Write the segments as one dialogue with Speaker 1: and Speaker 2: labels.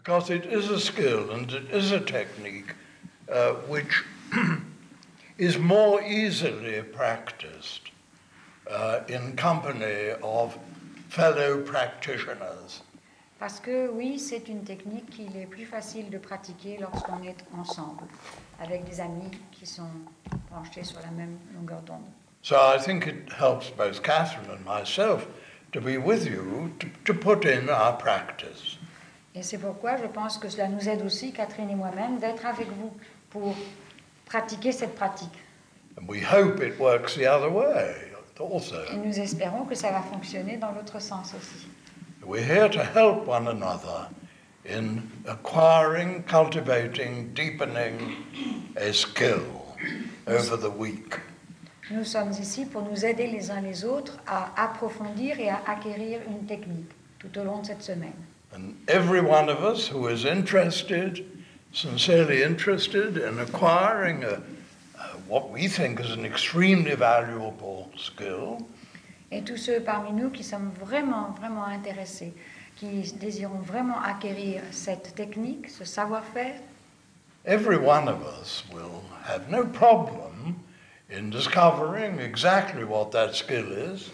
Speaker 1: Because it is a skill and it is a technique which is more easily practiced in company of fellow practitioners.
Speaker 2: Parce que oui, c'est une technique qu'il est plus facile de pratiquer lorsqu'on est ensemble, avec des amis qui sont branchés sur la même longueur d'onde.
Speaker 1: So I think it helps both Catherine and myself to be with you to put in our practice.
Speaker 2: Et c'est pourquoi je pense que cela nous aide aussi, Catherine et moi-même, d'être avec vous pour pratiquer cette pratique.
Speaker 1: And we hope it works the other way also.
Speaker 2: Et nous espérons que ça va fonctionner dans l'autre sens aussi.
Speaker 1: We're here to help one another in acquiring, cultivating, deepening a skill over the week.
Speaker 2: Nous sommes ici pour nous aider les uns les autres à approfondir et à acquérir une technique tout au long de cette semaine.
Speaker 1: And every one of us who is interested, sincerely interested in acquiring what we think is an extremely valuable skill,
Speaker 2: Et tous ceux parmi nous qui sommes vraiment, vraiment intéressés, qui désirons vraiment acquérir cette technique, ce savoir-faire,
Speaker 1: every one of us will have no problem in discovering exactly what that skill is.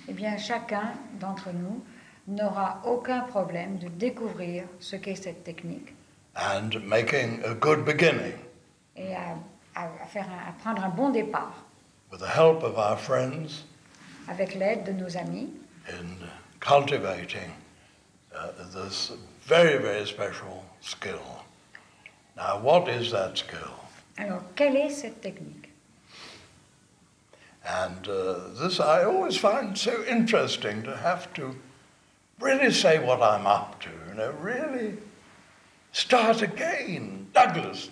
Speaker 2: eh bien chacun d'entre nous n'aura aucun problème de découvrir ce qu'est cette technique
Speaker 1: And making a good beginning
Speaker 2: et à prendre un bon départ
Speaker 1: with the help of our friends
Speaker 2: avec l'aide de nos amis
Speaker 1: in cultivating this very, very special skill. Now, what is that skill?
Speaker 2: Alors, quelle est cette technique?
Speaker 1: And this I always find so interesting to have to really say what I'm up to, really start again. Douglas,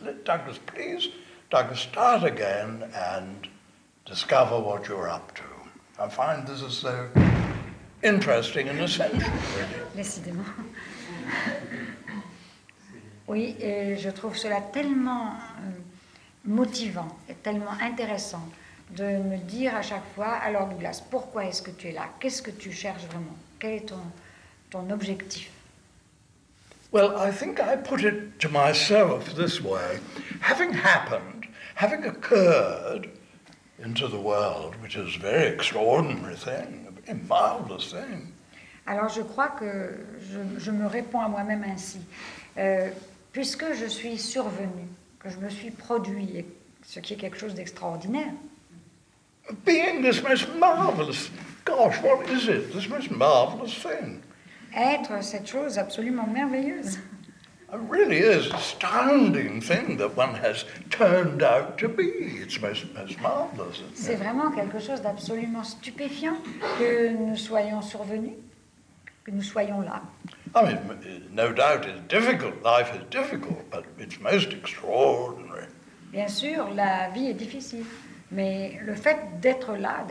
Speaker 1: please. Douglas, start again and discover what you're up to. I find this is so interesting and essential, really.
Speaker 2: Décidément. Oui, et je trouve cela tellement motivant et tellement intéressant de me dire à chaque fois, alors Douglas, pourquoi est-ce que tu es là? Qu'est-ce que tu cherches vraiment? Quel est ton objectif?
Speaker 1: Well, I think I put it to myself this way. Having occurred into the world, which is a very extraordinary thing, a very marvelous thing.
Speaker 2: Alors je crois que je me réponds à moi-même ainsi. Puisque je suis survenu, que je me suis produit, ce qui est quelque chose d'extraordinaire.
Speaker 1: Being this most marvelous, gosh, what is it? This most marvelous thing.
Speaker 2: Être cette chose absolument merveilleuse.
Speaker 1: It really is an astounding thing that one has turned out to be. It's most marvelous.
Speaker 2: C'est vraiment quelque chose d'absolument stupéfiant que nous soyons survenus, que nous soyons là.
Speaker 1: I mean, no doubt it's difficult, life is difficult, but it's most extraordinary.
Speaker 2: Bien sûr, la vie est difficile, mais le fait d'être là,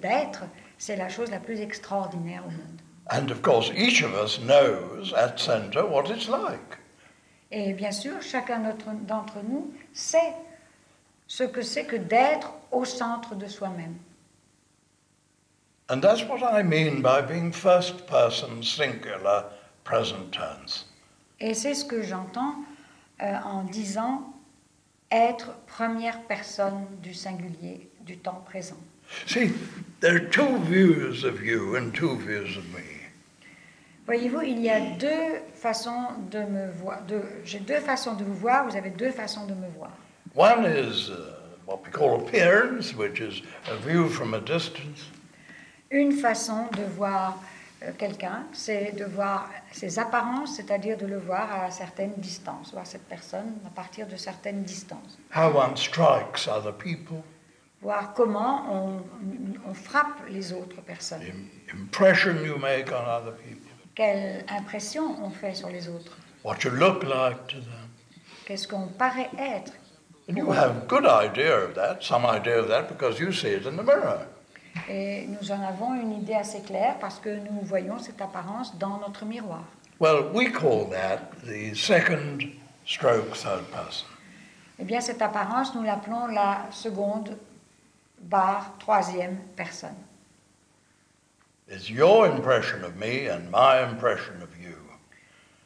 Speaker 2: d'être, c'est la chose la plus extraordinaire au monde.
Speaker 1: And of course, each of us knows at center what it's like.
Speaker 2: Et bien sûr, chacun d'entre nous sait ce que c'est que d'être au centre de soi-même.
Speaker 1: And that's what I mean by being first person singular present tense.
Speaker 2: Et c'est ce que j'entends en disant être première personne du singulier du temps présent.
Speaker 1: See, there are two views of you and two views of me.
Speaker 2: Voyez-vous, il y a deux façons de me voir. J'ai deux façons de vous voir, vous avez deux façons de me voir.
Speaker 1: One is what we call appearance, which is a view from a distance.
Speaker 2: Une façon de voir quelqu'un, c'est de voir ses apparences, c'est-à-dire de le voir à certaines distances, voir cette personne à partir de certaines distances.
Speaker 1: How one strikes other people.
Speaker 2: Voir comment on frappe les autres personnes.
Speaker 1: Impression you make on other people.
Speaker 2: Quelle impression on fait sur les autres.
Speaker 1: What you look like to them.
Speaker 2: Qu'est-ce qu'on paraît être.
Speaker 1: And you have good idea of that, some idea of that, because you see it in the mirror.
Speaker 2: Et nous en avons une idée assez claire parce que nous voyons cette apparence dans notre miroir.
Speaker 1: Well, we call that the second stroke third person.
Speaker 2: Eh bien, cette apparence, nous l'appelons la seconde barre troisième personne.
Speaker 1: It's your impression of me and my impression of you.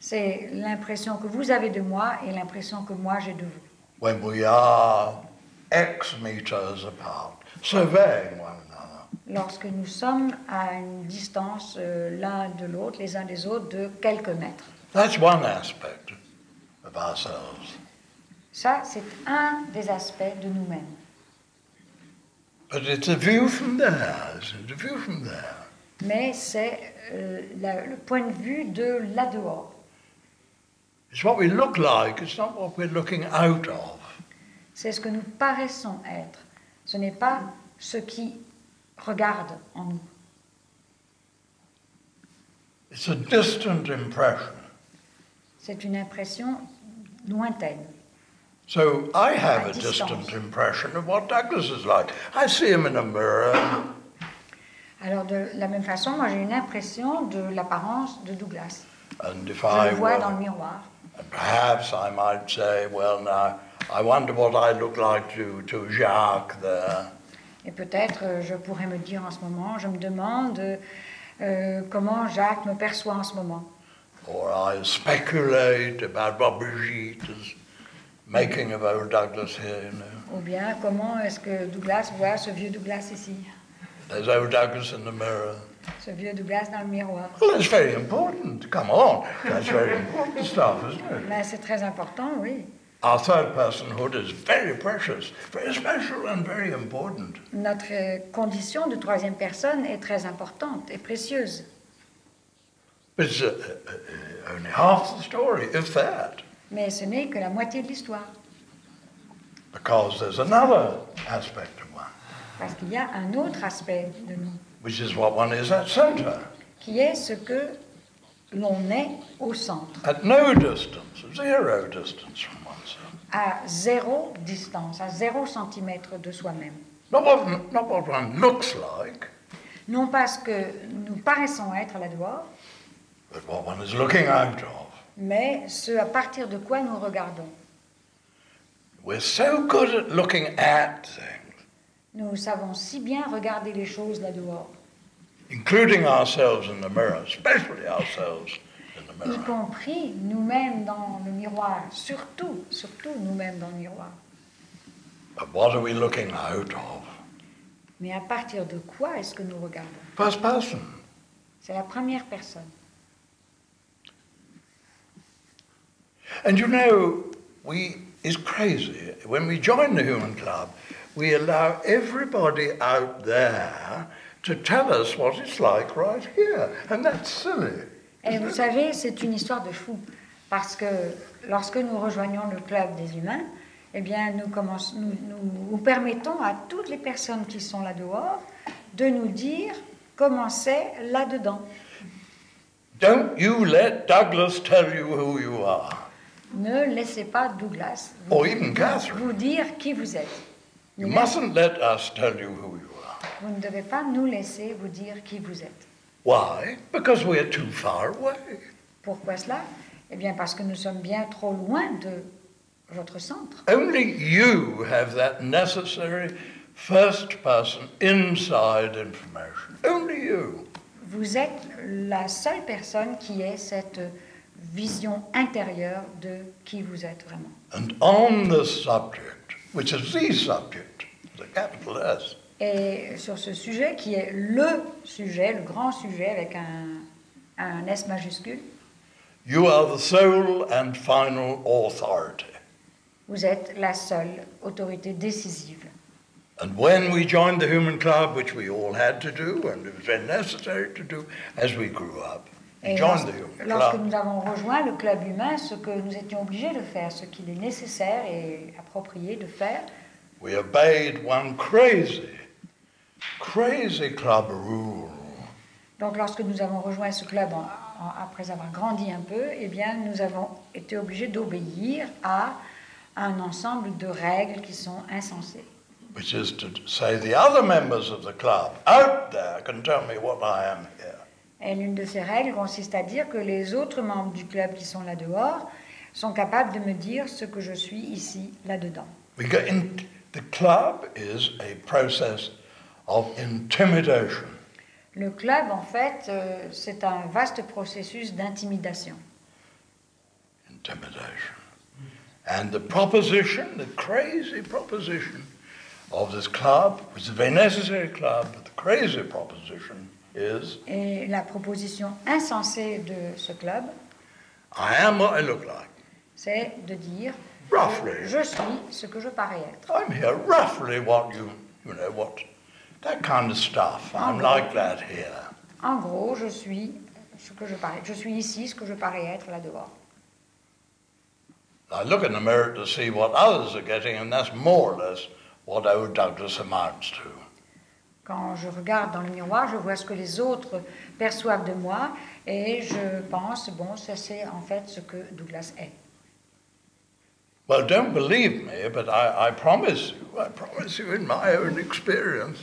Speaker 2: C'est l'impression que vous avez de moi et l'impression que moi j'ai de vous.
Speaker 1: When we are X meters apart, surveying one another.
Speaker 2: Lorsque nous sommes à une distance l'un de l'autre, les uns des autres, de quelques mètres.
Speaker 1: That's one aspect of ourselves.
Speaker 2: Ça, c'est un des aspects de nous-mêmes.
Speaker 1: But it's a view from there, isn't it? A view from there.
Speaker 2: Mais c'est le point de vue de là-dehors.
Speaker 1: It's what we look like, it's not what we're looking out of.
Speaker 2: C'est ce que nous paraissons être. Ce n'est pas ce qui regarde en nous.
Speaker 1: It's a distant impression.
Speaker 2: C'est une impression lointaine.
Speaker 1: So I have a
Speaker 2: distance.
Speaker 1: distant impression of what Douglas is like. I see him in a mirror.
Speaker 2: Alors de la même façon, moi j'ai une impression de l'apparence de Douglas.
Speaker 1: And if
Speaker 2: Je
Speaker 1: I
Speaker 2: le vois dans le
Speaker 1: were,
Speaker 2: miroir.
Speaker 1: perhaps I might say, well, now, I wonder what I look like to Jacques there.
Speaker 2: Et peut-être je pourrais me dire en ce moment, je me demande comment Jacques me perçoit en ce moment.
Speaker 1: Or I speculate about what Brigitte is making of old Douglas here, you know.
Speaker 2: Ou bien comment est-ce que Douglas voit ce vieux Douglas ici,
Speaker 1: There's old Douglas in the mirror.
Speaker 2: ce vieux Douglas dans le miroir.
Speaker 1: Well, that's very important. Come on. That's very important stuff, isn't it?
Speaker 2: Mais c'est très important, oui.
Speaker 1: Our third personhood is very precious, very special and very important.
Speaker 2: Notre condition de troisième personne est très importante et précieuse.
Speaker 1: But it's only half the story, if that.
Speaker 2: Mais ce n'est que la moitié de l'histoire.
Speaker 1: Because there's another aspect of one,
Speaker 2: Parce qu'il y a un autre aspect de nous,
Speaker 1: which is what one is at center.
Speaker 2: qui est ce que l'on est au centre,
Speaker 1: At no distance, zero distance from oneself.
Speaker 2: à zéro distance, à 0 centimètre de soi-même.
Speaker 1: Not what one looks like,
Speaker 2: Non pas ce que nous paraissons être là-dehors,
Speaker 1: but what one is looking out of.
Speaker 2: mais ce à partir de quoi nous regardons.
Speaker 1: We're so good at looking at things,
Speaker 2: Nous savons si bien regarder les choses là-dehors,
Speaker 1: including ourselves in the mirror, especially ourselves in the
Speaker 2: y
Speaker 1: mirror.
Speaker 2: compris nous-mêmes dans le miroir, surtout nous-mêmes dans le miroir.
Speaker 1: But what are we looking out of?
Speaker 2: Mais à partir de quoi est-ce que nous regardons?
Speaker 1: First person.
Speaker 2: C'est la première personne.
Speaker 1: And you know, it's crazy. When we join the Human Club, we allow everybody out there to tell us what it's like right here. And that's silly.
Speaker 2: Et vous savez, c'est une histoire de fou. Parce que lorsque nous rejoignons le club des humains, eh bien, nous permettons à toutes les personnes qui sont là dehors de nous dire comment c'est là-dedans.
Speaker 1: Don't you let Douglas tell you who you are.
Speaker 2: Ne laissez pas Douglas
Speaker 1: Or even Catherine.
Speaker 2: vous dire qui vous êtes.
Speaker 1: You mustn't let us tell you who you are.
Speaker 2: Vous ne devez pas nous laisser vous dire qui vous êtes.
Speaker 1: Why? Because we're too far away.
Speaker 2: Pourquoi cela? Eh bien, parce que nous sommes bien trop loin de votre centre.
Speaker 1: Only you have that necessary first person inside information. Only you.
Speaker 2: Vous êtes la seule personne qui ait cette vision intérieure de qui vous êtes vraiment.
Speaker 1: And on this subject, which is the subject, the capital S,
Speaker 2: Et sur ce sujet, qui est le sujet, le grand sujet avec un S majuscule,
Speaker 1: you are the sole and final authority.
Speaker 2: vous êtes la seule autorité décisive.
Speaker 1: And when we joined the Human Club, which we all had to do, and it was very necessary to do as we grew up, we
Speaker 2: Et
Speaker 1: joined the Human
Speaker 2: lorsque
Speaker 1: Club.
Speaker 2: nous avons rejoint le club humain, ce que nous étions obligés de faire, ce qu'il est nécessaire et approprié de faire,
Speaker 1: We obeyed one crazy club rule.
Speaker 2: donc lorsque nous avons rejoint ce club après avoir grandi un peu, eh bien nous avons été obligés d'obéir à un ensemble de règles qui sont insensées.
Speaker 1: Which is to say the other members of the club out there can tell me what I am here.
Speaker 2: Et l'une de ces règles consiste à dire que les autres membres du club qui sont là dehors sont capables de me dire ce que je suis ici, là-dedans.
Speaker 1: The club is a process of intimidation.
Speaker 2: Le club, en fait, c'est un vaste processus d'intimidation.
Speaker 1: intimidation. And the proposition, the crazy proposition of this club, which is a very necessary club, but the crazy proposition is,
Speaker 2: Et la proposition insensée de ce club,
Speaker 1: I am what I look like.
Speaker 2: c'est de dire
Speaker 1: Roughly.
Speaker 2: je suis ce que je parais être.
Speaker 1: I'm here roughly what you know, what, that kind of stuff. I'm like that here.
Speaker 2: En gros, je suis ce que je parais. Je suis ici ce que je parais être là dehors.
Speaker 1: I look in the mirror to see what others are getting, and that's more or less what old Douglas amounts to.
Speaker 2: Quand je regarde dans le miroir, je vois ce que les autres perçoivent de moi et je pense, bon, ça c'est en fait ce que Douglas est.
Speaker 1: Well, don't believe me, but I promise you in my own experience,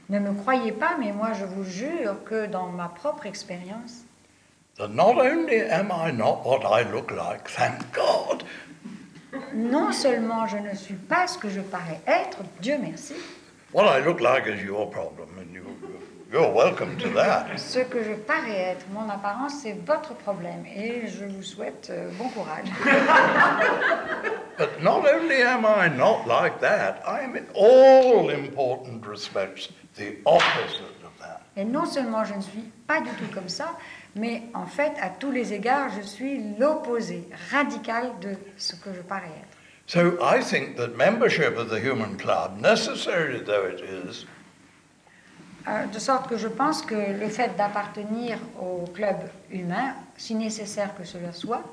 Speaker 2: Ne me croyez pas, mais moi je vous jure que dans ma propre expérience,
Speaker 1: that not only am I not what I look like, thank God,
Speaker 2: non seulement je ne suis pas ce que je parais être, Dieu merci,
Speaker 1: what I look like is your problem, and you're welcome to that.
Speaker 2: ce que je parais être, mon apparence, c'est votre problème et je vous souhaite bon courage.
Speaker 1: But not only am I not like that, I am in all important respects the opposite of that.
Speaker 2: Et non seulement je ne suis pas du tout comme ça, mais en fait, à tous les égards, je suis l'opposé radical de ce que je parais être.
Speaker 1: So I think that membership of the Human Club, necessary though it is,
Speaker 2: De sorte que je pense que le fait d'appartenir au club humain, si nécessaire que cela soit,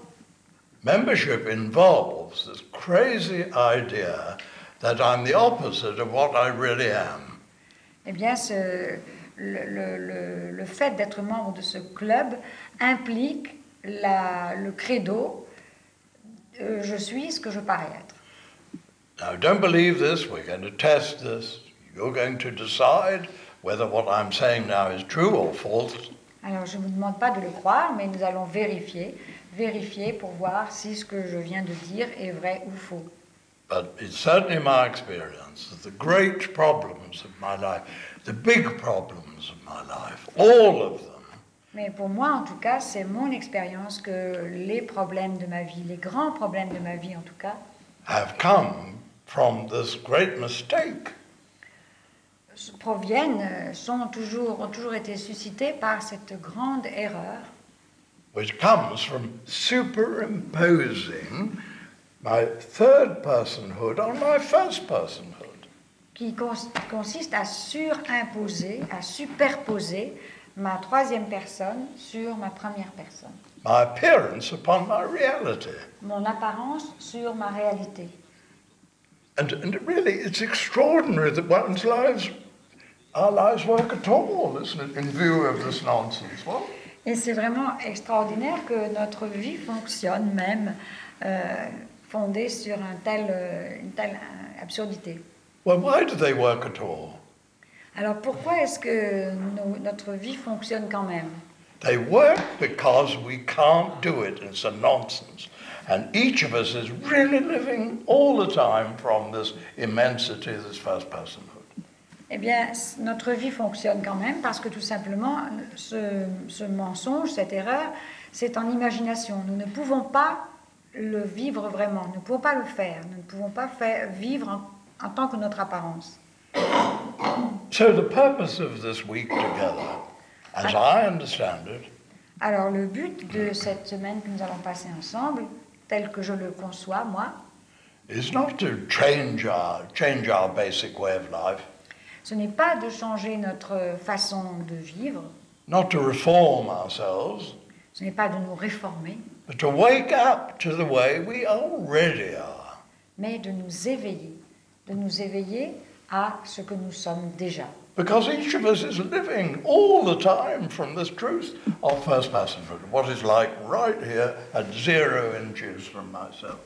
Speaker 1: membership involves this crazy idea that I'm the opposite of what I really am.
Speaker 2: eh bien, le fait d'être membre de ce club implique le credo je suis ce que je parais être.
Speaker 1: Now, don't believe this. We're going to test this. You're going to decide whether what I'm saying now is true or false.
Speaker 2: Alors, je ne vous demande pas de le croire, mais nous allons vérifier pour voir si ce que je viens de dire est vrai ou faux.
Speaker 1: But it's certainly my experience that the great problems of my life, the big problems of my life, all of them,
Speaker 2: Mais pour moi, en tout cas, c'est mon expérience que les problèmes de ma vie, les grands problèmes de ma vie en tout cas,
Speaker 1: have come from this great mistake.
Speaker 2: ont toujours été suscités par cette grande erreur
Speaker 1: Which comes from superimposing my third personhood on my first personhood.
Speaker 2: qui consiste à surimposer, à superposer ma troisième personne sur ma première personne.
Speaker 1: My appearance upon my reality.
Speaker 2: Mon apparence sur ma réalité.
Speaker 1: And really, it's extraordinary that our lives work at all, isn't it, in view of this nonsense? Well,
Speaker 2: Et c'est vraiment extraordinaire que notre vie fonctionne même fondée sur une telle absurdité.
Speaker 1: well, why do they work at all?
Speaker 2: Alors pourquoi est-ce que notre vie fonctionne quand même?
Speaker 1: They work because we can't do it. It's a nonsense. And each of us is really living all the time from this immensity, this first personhood.
Speaker 2: Eh bien, notre vie fonctionne quand même parce que tout simplement, ce mensonge, cette erreur, c'est en imagination. Nous ne pouvons pas le vivre vraiment, nous ne pouvons pas le faire, nous ne pouvons pas vivre en tant que notre apparence.
Speaker 1: So the purpose of this week together, as I understand it,
Speaker 2: Alors le but de cette semaine que nous allons passer ensemble, tel que je le conçois, moi,
Speaker 1: is not to change our basic way of life,
Speaker 2: ce n'est pas de changer notre façon de vivre,
Speaker 1: not to reform ourselves,
Speaker 2: ce n'est pas de nous réformer,
Speaker 1: but to wake up to the way we already are.
Speaker 2: mais de nous éveiller à ce que nous sommes déjà.
Speaker 1: Because each of us is living all the time from this truth of first personhood, what is like right here at 0 inches from myself.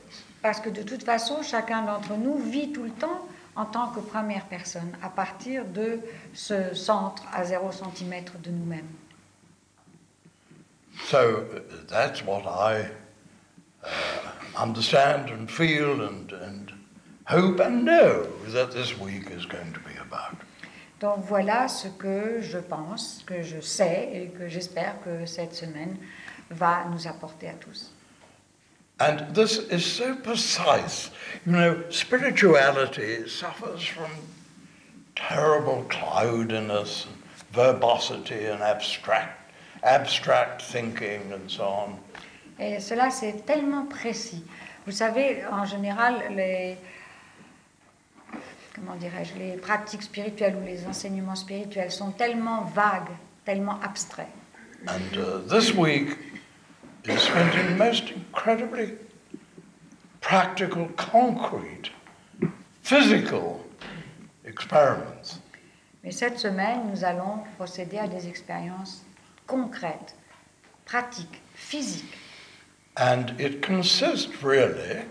Speaker 2: Parce que de toute façon, chacun d'entre nous vit tout le temps en tant que première personne, à partir de ce centre à 0 cm de nous-mêmes.
Speaker 1: So that's what I understand and feel and hope and know that this week is going to be about.
Speaker 2: Donc voilà ce que je pense, que je sais et que j'espère que cette semaine va nous apporter à tous.
Speaker 1: And this is so precise. You know, spirituality suffers from terrible cloudiness, and verbosity, and abstract thinking, and so on.
Speaker 2: Et cela, c'est tellement précis. Vous savez, en général, les pratiques spirituelles ou les enseignements spirituels sont tellement vagues, tellement abstraits.
Speaker 1: And this week is spent in most incredibly practical, concrete, physical experiments.
Speaker 2: Mais cette semaine, nous allons procéder à des expériences concrètes, pratiques, physiques.
Speaker 1: And it consists really,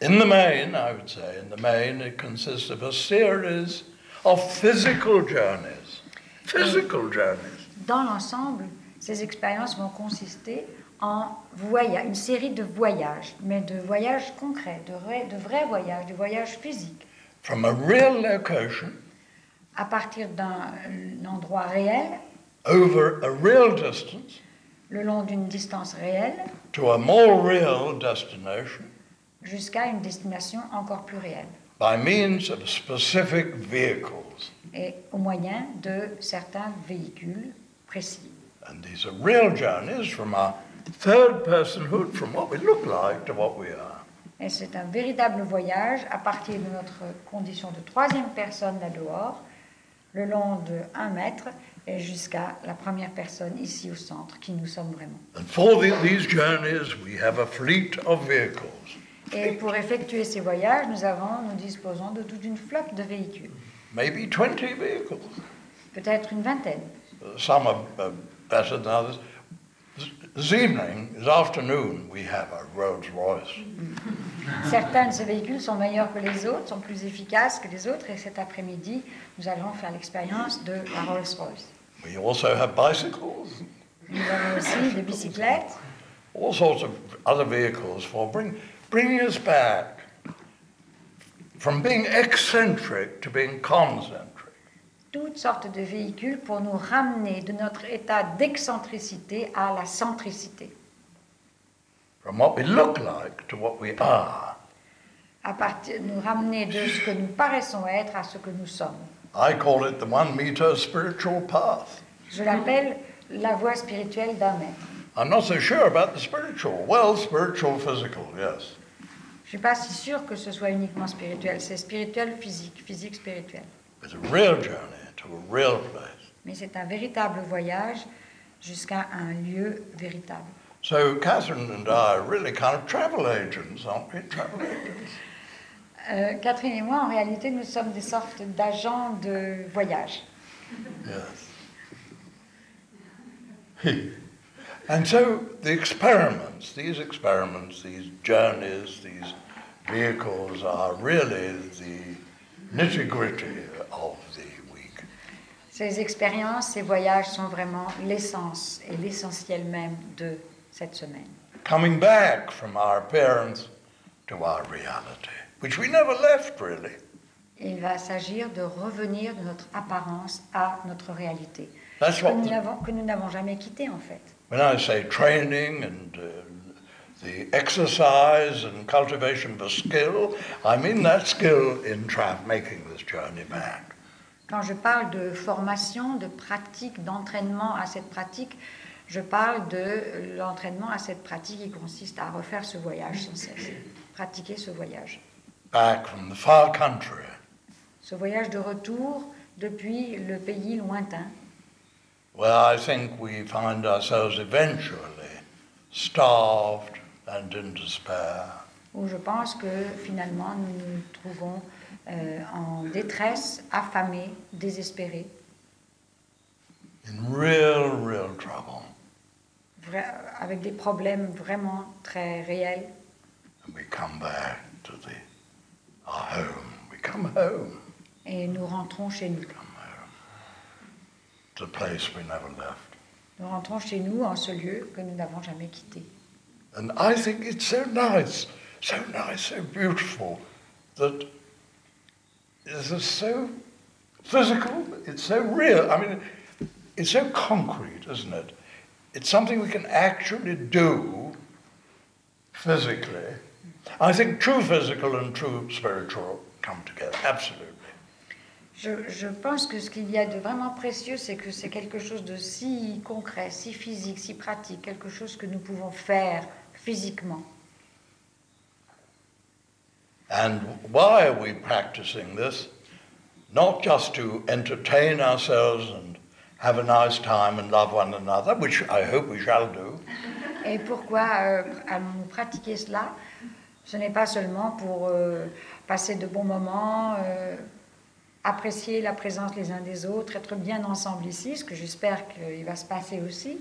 Speaker 1: in the main, I would say, it consists of a series of physical journeys. Physical journeys.
Speaker 2: Dans l'ensemble, ces expériences vont consister en une série de voyages, mais de voyages concrets, de vrais voyages, de voyages physiques.
Speaker 1: From a real location,
Speaker 2: à partir d'un endroit réel,
Speaker 1: over a real distance,
Speaker 2: le long d'une distance réelle,
Speaker 1: to a more real destination,
Speaker 2: jusqu'à une destination encore plus réelle.
Speaker 1: By means of specific vehicles.
Speaker 2: Et au moyen de certains véhicules précis.
Speaker 1: And these are real journeys from our third personhood, from what we look like to what we are.
Speaker 2: Et c'est un véritable voyage à partir de notre condition de troisième personne là dehors, le long de 1 mètre et jusqu'à la première personne ici au centre, qui nous sommes vraiment.
Speaker 1: And for these journeys, we have a fleet of vehicles.
Speaker 2: Et pour effectuer ces voyages, nous disposons de toute une flotte de véhicules.
Speaker 1: Maybe 20 vehicles.
Speaker 2: Peut-être une vingtaine.
Speaker 1: Some are better than others. This afternoon, we have a Rolls Royce.
Speaker 2: Certains de ces véhicules sont meilleurs que les autres, sont plus efficaces que les autres, et cet après-midi, nous allons faire l'expérience de la Rolls-Royce.
Speaker 1: We also have bicycles.
Speaker 2: Nous avons aussi des bicyclettes.
Speaker 1: All sorts of other vehicles for bringing us back from being eccentric to being concentric.
Speaker 2: Toutes sortes de véhicules pour nous ramener de notre état d'excentricité à la centricité.
Speaker 1: From what we look like to what we are.
Speaker 2: Nous ramener de ce que nous paraissons être à ce que nous sommes.
Speaker 1: I call it the 1 meter spiritual path.
Speaker 2: Je l'appelle la voie spirituelle d'1 mètre.
Speaker 1: I'm not so sure about the spiritual. Well, spiritual, physical, yes.
Speaker 2: Je ne suis pas si sûre que ce soit uniquement spirituel. C'est spirituel, physique, physique, spirituel.
Speaker 1: It's a real journey to a real place.
Speaker 2: Mais c'est un véritable voyage jusqu'à un lieu véritable.
Speaker 1: So Catherine and I are really kind of travel agents, aren't we? Travel agents.
Speaker 2: Catherine et moi, en réalité, nous sommes des sortes d'agents de voyage.
Speaker 1: Yes. And so these experiments, these journeys, these vehicles are really the nitty-gritty of the week.
Speaker 2: Ces expériences, ces voyages sont vraiment l'essence et l'essentiel même de cette semaine.
Speaker 1: Coming back from our appearance to our reality, which we never left really.
Speaker 2: Il va s'agir de revenir de notre apparence à notre réalité, que nous n'avons jamais quitté en fait.
Speaker 1: When I say training and the exercise and cultivation of a skill, I mean that skill in making this journey back.
Speaker 2: Quand je parle de formation, de pratique, d'entraînement à cette pratique, je parle de l'entraînement à cette pratique qui consiste à refaire ce voyage sans cesse, pratiquer ce voyage.
Speaker 1: Back from the far country.
Speaker 2: Ce voyage de retour depuis le pays lointain.
Speaker 1: Well, I think we find ourselves eventually starved and in despair.
Speaker 2: Où je pense que finalement nous nous trouvons en détresse, affamés, désespérés.
Speaker 1: In real trouble.
Speaker 2: Avec des problèmes vraiment très réels.
Speaker 1: And we come back to our home. We come home.
Speaker 2: Et nous rentrons chez nous.
Speaker 1: The place we never left.
Speaker 2: Nous rentrons chez nous en ce lieu que nous n'avons jamais quitté.
Speaker 1: And I think it's so nice, so beautiful that this is so physical, it's so real. I mean, it's so concrete, isn't it? It's something we can actually do physically. I think true physical and true spiritual come together, absolutely.
Speaker 2: Je pense que ce qu'il y a de vraiment précieux, c'est que c'est quelque chose de si concret, si physique, si pratique, quelque chose que nous pouvons faire physiquement.
Speaker 1: And why are we practicing this? Not just to entertain ourselves and have a nice time and love one another, which I hope we shall do.
Speaker 2: Et pourquoi allons-nous pratiquer cela? Ce n'est pas seulement pour passer de bons moments, apprécier la présence les uns des autres, être bien ensemble ici, ce que j'espère qu'il va se passer aussi.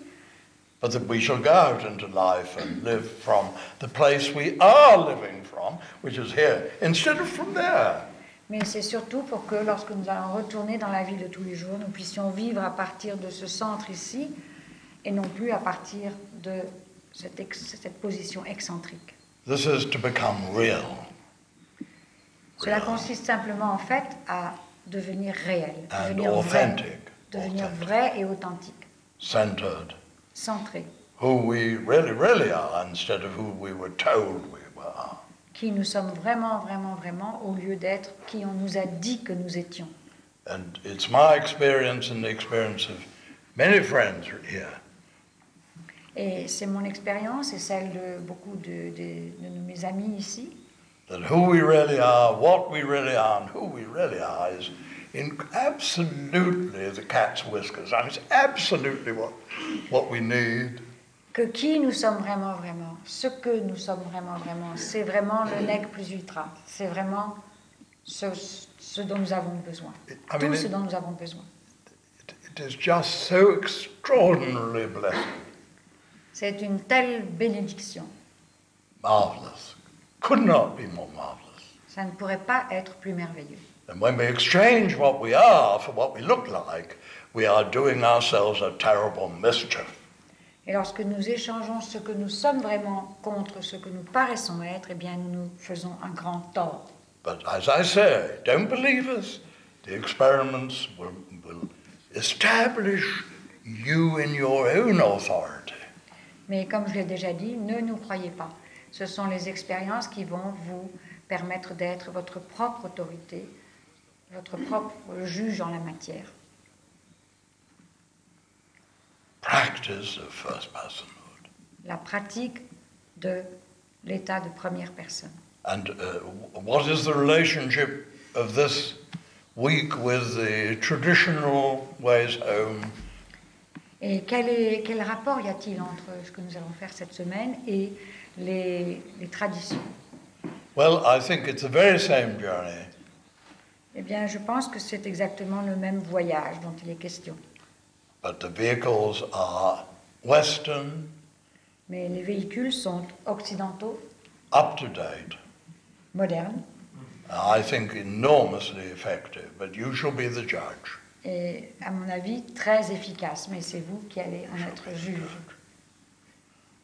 Speaker 1: But that we shall go out into life and live from the place we are living from, which is here, instead of from there.
Speaker 2: Mais c'est surtout pour que lorsque nous allons retourner dans la vie de tous les jours, nous puissions vivre à partir de ce centre ici et non plus à partir de cette position excentrique.
Speaker 1: This is to become real.
Speaker 2: Cela consiste simplement en fait à devenir réel,
Speaker 1: And
Speaker 2: devenir
Speaker 1: authentic.
Speaker 2: vrai, devenir vrai et authentique,
Speaker 1: Centered.
Speaker 2: centré,
Speaker 1: Who we really, really are instead of who we were told we were.
Speaker 2: qui nous sommes vraiment, vraiment, vraiment, au lieu d'être qui on nous a dit que nous étions.
Speaker 1: And it's my experience and the experience of many friends here
Speaker 2: Et c'est mon expérience et celle de beaucoup de mes amis ici,
Speaker 1: that who we really are, what we really are, and who we really are is in absolutely the cat's whiskers. I mean, it's absolutely what we need.
Speaker 2: que qui nous sommes vraiment, vraiment, ce que nous sommes vraiment, vraiment, c'est vraiment le nec plus ultra, c'est vraiment ce dont nous avons besoin, tout ce dont nous avons besoin.
Speaker 1: It is just so extraordinarily blessed.
Speaker 2: C'est une telle bénédiction.
Speaker 1: Marvelous. Could not be more marvelous.
Speaker 2: Ça ne pourrait pas être plus merveilleux.
Speaker 1: And when we exchange what we are for what we look like, we are doing ourselves a terrible mischief.
Speaker 2: Et lorsque nous échangeons ce que nous sommes vraiment contre ce que nous paraissons être, eh bien nous nous faisons un grand tort.
Speaker 1: But as I say, don't believe us. The experiments will establish you in your own authority.
Speaker 2: Mais comme je l'ai déjà dit, ne nous croyez pas. Ce sont les expériences qui vont vous permettre d'être votre propre autorité, votre propre juge en la matière.
Speaker 1: Practice of first personhood.
Speaker 2: La pratique de l'état de première personne.
Speaker 1: And what is the relationship of this week with the traditional ways home?
Speaker 2: Et quel rapport y a-t-il entre ce que nous allons faire cette semaine et les traditions?
Speaker 1: Well, I think it's the very same journey.
Speaker 2: Eh bien, je pense que c'est exactement le même voyage dont il est question.
Speaker 1: But the vehicles are Western,
Speaker 2: Mais les véhicules sont occidentaux,
Speaker 1: up-to-date,
Speaker 2: modernes,
Speaker 1: I think enormously effective, but you shall be the judge.
Speaker 2: et à mon avis très efficaces. Mais c'est vous qui allez en être juge.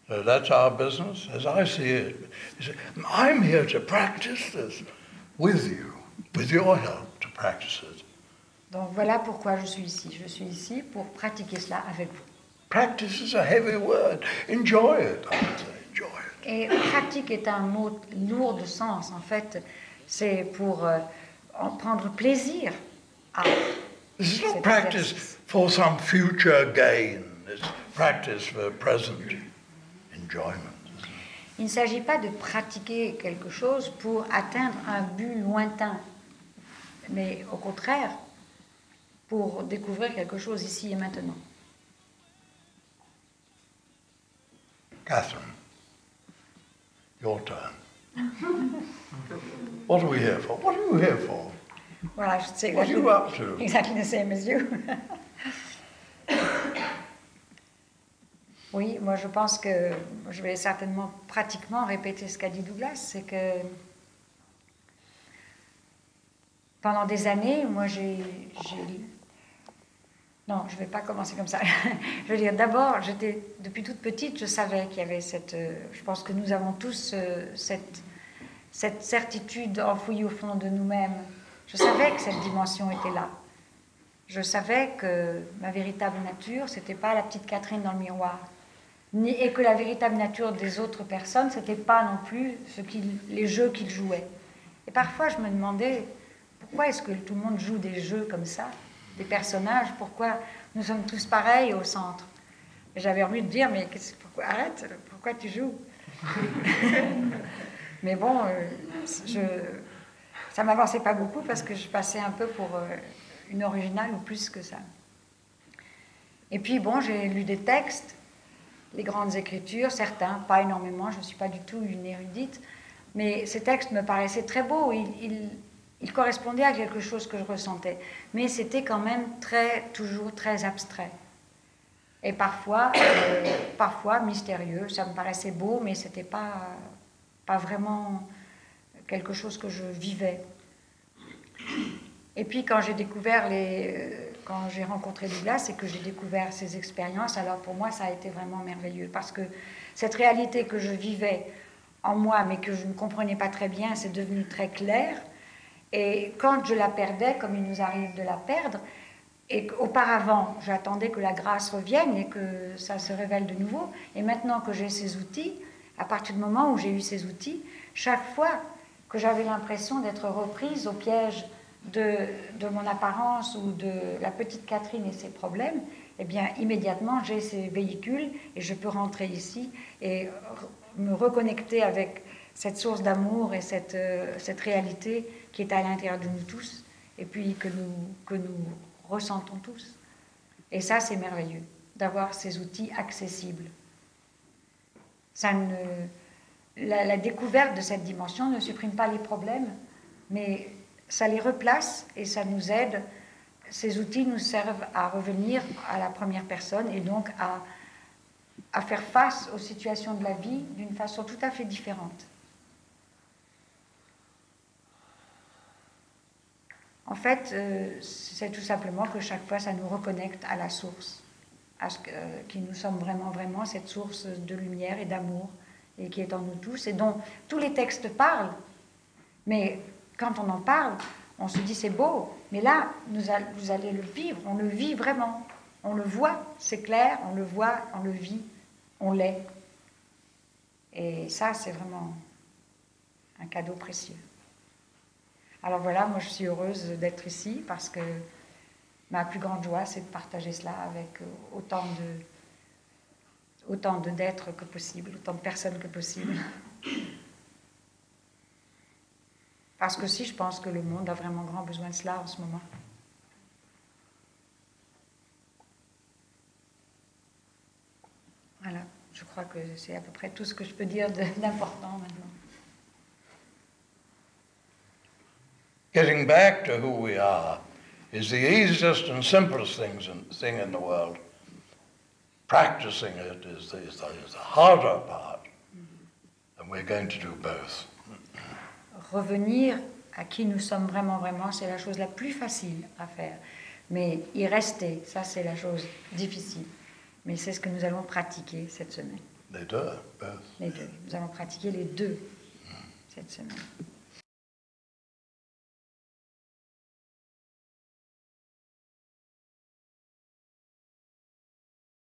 Speaker 1: So that's our business, as I see it. I'm here to practice this with you, with your help to practice it.
Speaker 2: Donc voilà pourquoi je suis ici. Je suis ici pour pratiquer cela avec vous.
Speaker 1: Practice is a heavy word. Enjoy it, I would say. Enjoy it.
Speaker 2: Et pratique est un mot lourd de sens. En fait, c'est pour en prendre plaisir à
Speaker 1: This is
Speaker 2: cet
Speaker 1: not practice
Speaker 2: exercice.
Speaker 1: for some future gain. It's practice for present enjoyment.
Speaker 2: Il ne s'agit pas de pratiquer quelque chose pour atteindre un but lointain, mais au contraire, pour découvrir quelque chose ici et maintenant.
Speaker 1: Catherine, your turn. What are we here for? What are you here for?
Speaker 2: Voilà, je sais
Speaker 1: What are you up to?
Speaker 2: exactly the same as you. Oui, moi je pense que je vais certainement pratiquement répéter ce qu'a dit Douglas, c'est que pendant des années, moi j'ai... Non, je ne vais pas commencer comme ça. Je veux dire, d'abord, depuis toute petite, je savais qu'il y avait cette... je pense que nous avons tous cette certitude enfouie au fond de nous-mêmes. Je savais que cette dimension était là. Je savais que ma véritable nature, ce n'était pas la petite Catherine dans le miroir. et que la véritable nature des autres personnes, c'était pas non plus les jeux qu'ils jouaient. Et parfois, je me demandais, pourquoi est-ce que tout le monde joue des jeux comme ça, des personnages, pourquoi nous sommes tous pareils au centre? J'avais envie de dire, mais pourquoi, arrête, pourquoi tu joues? Mais bon, ça m'avançait pas beaucoup parce que je passais un peu pour une originale ou plus que ça. Et puis bon, j'ai lu des textes, les grandes écritures, certains, pas énormément, je ne suis pas du tout une érudite, mais ces textes me paraissaient très beaux, ils correspondaient à quelque chose que je ressentais, mais c'était quand même toujours très abstrait. Et parfois mystérieux, ça me paraissait beau, mais ce n'était pas vraiment quelque chose que je vivais. Et puis quand j'ai rencontré Douglas et que j'ai découvert ses expériences, alors pour moi ça a été vraiment merveilleux, parce que cette réalité que je vivais en moi, mais que je ne comprenais pas très bien, c'est devenu très clair. Et quand je la perdais, comme il nous arrive de la perdre, et qu'auparavant j'attendais que la grâce revienne et que ça se révèle de nouveau, et maintenant que j'ai ces outils, à partir du moment où j'ai eu ces outils, chaque fois que j'avais l'impression d'être reprise au piège de mon apparence ou de la petite Catherine et ses problèmes, eh bien immédiatement j'ai ces véhicules et je peux rentrer ici et me reconnecter avec cette source d'amour et cette réalité qui est à l'intérieur de nous tous et puis que nous ressentons tous. Et ça, c'est merveilleux, d'avoir ces outils accessibles. La découverte de cette dimension ne supprime pas les problèmes, mais ça les replace et ça nous aide. Ces outils nous servent à revenir à la première personne et donc à faire face aux situations de la vie d'une façon tout à fait différente. En fait, c'est tout simplement que chaque fois, ça nous reconnecte à la source, à qui nous sommes vraiment, vraiment, cette source de lumière et d'amour, et qui est en nous tous, et dont tous les textes parlent. Mais quand on en parle, on se dit c'est beau, mais là, vous allez le vivre, on le vit vraiment. On le voit, c'est clair, on le voit, on le vit, on l'est. Et ça, c'est vraiment un cadeau précieux. Alors voilà, moi je suis heureuse d'être ici parce que ma plus grande joie, c'est de partager cela avec autant d'êtres que possible, autant de personnes que possible. Parce que si, je pense que le monde a vraiment grand besoin de cela en ce moment. Voilà, je crois que c'est à peu près tout ce que je peux dire d'important maintenant.
Speaker 1: Getting back to who we are is the easiest and simplest thing in the world. Practicing it is the harder part, and we're going to do both.
Speaker 2: Revenir à qui nous sommes vraiment, vraiment, c'est la chose la plus facile à faire. Mais y rester, ça c'est la chose difficile. Mais c'est ce que nous allons pratiquer cette semaine.
Speaker 1: Les deux, both.
Speaker 2: Les deux. Nous allons pratiquer les deux cette semaine.